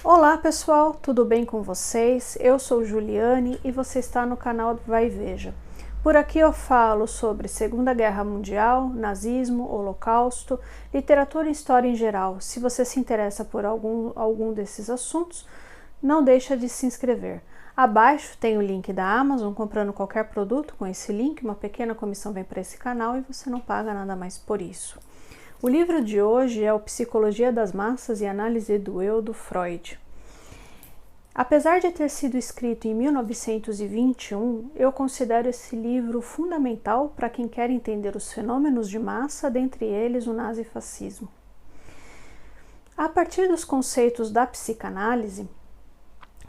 Olá pessoal, tudo bem com vocês? Eu sou Juliane e você está no canal Vai e Veja. Por aqui eu falo sobre Segunda Guerra Mundial, nazismo, holocausto, literatura e história em geral. Se você se interessa por algum desses assuntos, não deixa de se inscrever. Abaixo tem o link da Amazon, comprando qualquer produto com esse link, uma pequena comissão vem para esse canal e você não paga nada mais por isso. O livro de hoje é o Psicologia das Massas e Análise do Eu, do Freud. Apesar de ter sido escrito em 1921, eu considero esse livro fundamental para quem quer entender os fenômenos de massa, dentre eles o nazifascismo. A partir dos conceitos da psicanálise,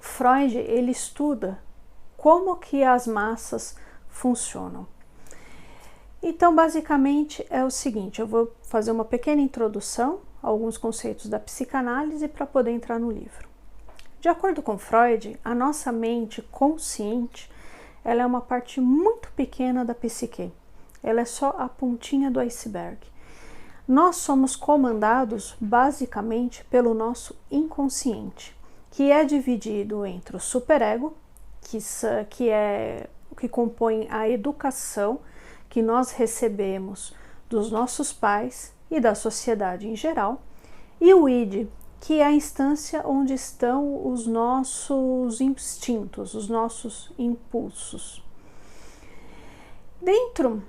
Freud ele estuda como que as massas funcionam. Então, basicamente, é o seguinte, eu vou fazer uma pequena introdução a alguns conceitos da psicanálise para poder entrar no livro. De acordo com Freud, a nossa mente consciente, ela é uma parte muito pequena da psique. Ela é só a pontinha do iceberg. Nós somos comandados, basicamente, pelo nosso inconsciente, que é dividido entre o superego, que compõe a educação que nós recebemos dos nossos pais e da sociedade em geral, e o id, que é a instância onde estão os nossos instintos, os nossos impulsos. Dentro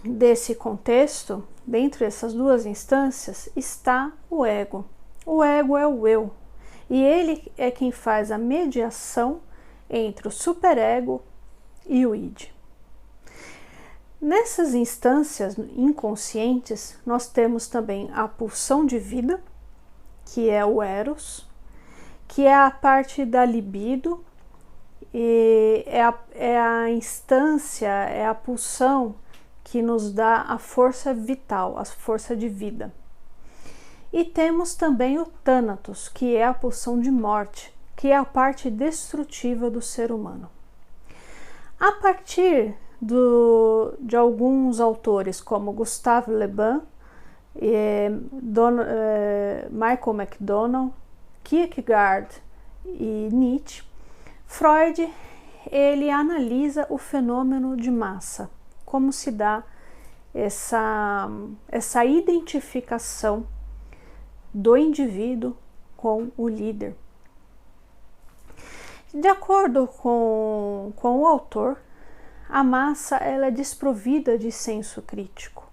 desse contexto, dentro dessas duas instâncias, está o ego. O ego é o eu, e ele é quem faz a mediação entre o superego e o id. Nessas instâncias inconscientes, nós temos também a pulsão de vida, que é o eros, que é a parte da libido, e é a instância, é a pulsão que nos dá a força vital, a força de vida. E temos também o tânatos, que é a pulsão de morte, que é a parte destrutiva do ser humano. A partir de alguns autores como Gustave Le Bon, Michael McDonald, Kierkegaard e Nietzsche, Freud ele analisa o fenômeno de massa, como se dá essa identificação do indivíduo com o líder. De acordo com o autor, a massa ela é desprovida de senso crítico.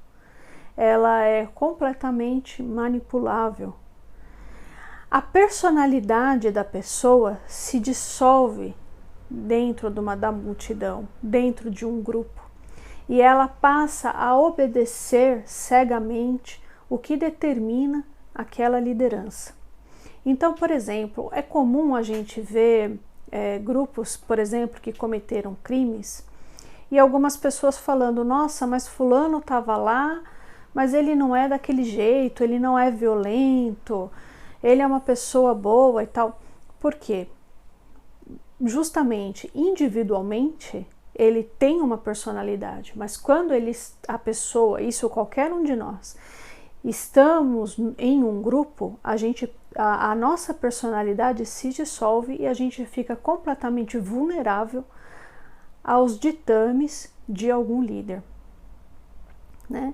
Ela é completamente manipulável. A personalidade da pessoa se dissolve dentro da multidão, dentro de um grupo, e ela passa a obedecer cegamente o que determina aquela liderança. Então, por exemplo, é comum a gente ver grupos, por exemplo, que cometeram crimes, e algumas pessoas falando, nossa, mas fulano estava lá, mas ele não é daquele jeito, ele não é violento, ele é uma pessoa boa e tal. Por quê? Justamente, individualmente, ele tem uma personalidade, mas quando a pessoa, isso qualquer um de nós, estamos em um grupo, a nossa personalidade se dissolve e a gente fica completamente vulnerável aos ditames de algum líder, né?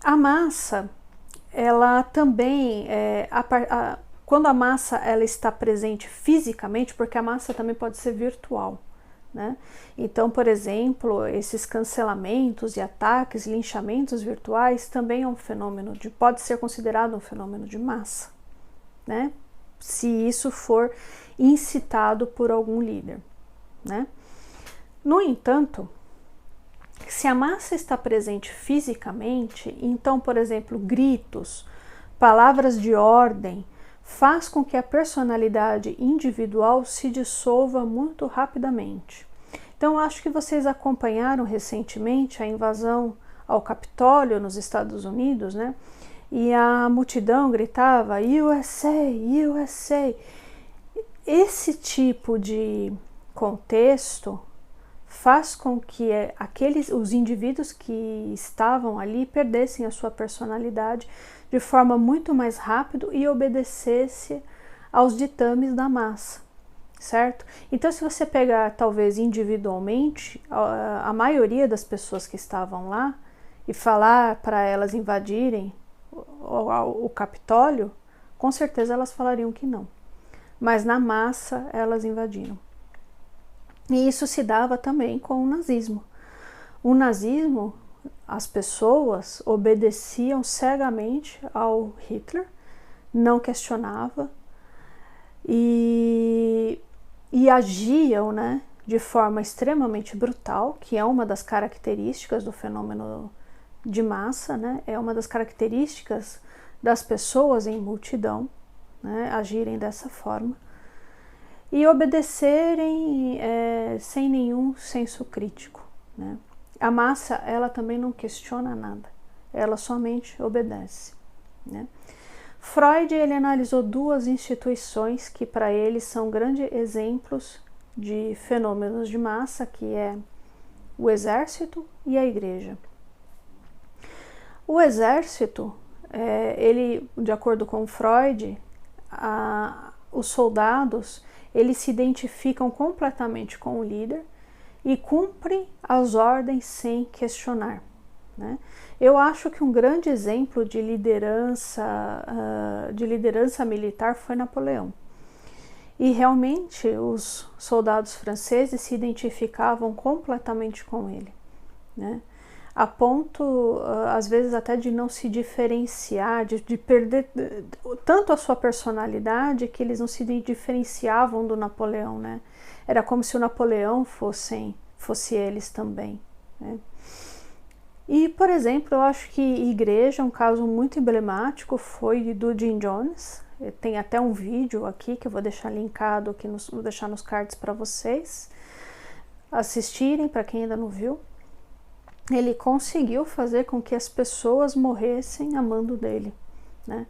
A massa, ela também, quando a massa ela está presente fisicamente, porque a massa também pode ser virtual, né? Então, por exemplo, esses cancelamentos e ataques, linchamentos virtuais também é um fenômeno pode ser considerado um fenômeno de massa, né? Se isso for incitado por algum líder, né? No entanto, se a massa está presente fisicamente, então, por exemplo, gritos, palavras de ordem, faz com que a personalidade individual se dissolva muito rapidamente. Então, acho que vocês acompanharam recentemente a invasão ao Capitólio nos Estados Unidos, né? E a multidão gritava USA, USA. Esse tipo de contexto faz com que os indivíduos que estavam ali perdessem a sua personalidade de forma muito mais rápida e obedecesse aos ditames da massa, certo? Então, se você pegar, talvez individualmente, a maioria das pessoas que estavam lá e falar para elas invadirem o Capitólio, com certeza elas falariam que não. Mas na massa elas invadiram. E isso se dava também com o nazismo. O nazismo, as pessoas obedeciam cegamente ao Hitler, não questionava e agiam, né, de forma extremamente brutal, que é uma das características do fenômeno de massa, né, é uma das características das pessoas em multidão, né, agirem dessa forma e obedecerem sem nenhum senso crítico, né. A massa, ela também não questiona nada, ela somente obedece, né. Freud, ele analisou duas instituições que para ele são grandes exemplos de fenômenos de massa, que é o exército e a igreja. O exército, ele, de acordo com Freud, os soldados, eles se identificam completamente com o líder e cumprem as ordens sem questionar, né? Eu acho que um grande exemplo de liderança militar foi Napoleão. E realmente os soldados franceses se identificavam completamente com ele, né? A ponto, às vezes, até de não se diferenciar, de perder tanto a sua personalidade que eles não se diferenciavam do Napoleão, né? Era como se o Napoleão fosse eles também, né? E, por exemplo, eu acho que igreja, um caso muito emblemático foi do Jim Jones. Tem até um vídeo aqui que eu vou deixar linkado aqui, vou deixar nos cards para vocês assistirem, para quem ainda não viu. Ele conseguiu fazer com que as pessoas morressem amando dele, né?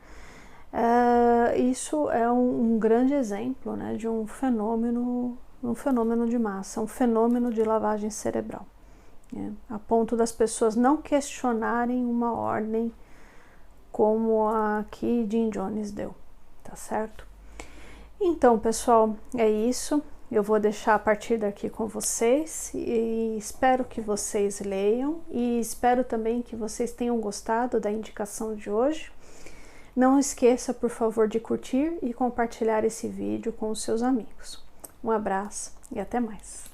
Isso é um grande exemplo, né, de um fenômeno de massa, um fenômeno de lavagem cerebral, a ponto das pessoas não questionarem uma ordem como a que Jim Jones deu, tá certo? Então, pessoal, é isso. Eu vou deixar a partir daqui com vocês e espero que vocês leiam e espero também que vocês tenham gostado da indicação de hoje. Não esqueça, por favor, de curtir e compartilhar esse vídeo com os seus amigos. Um abraço e até mais!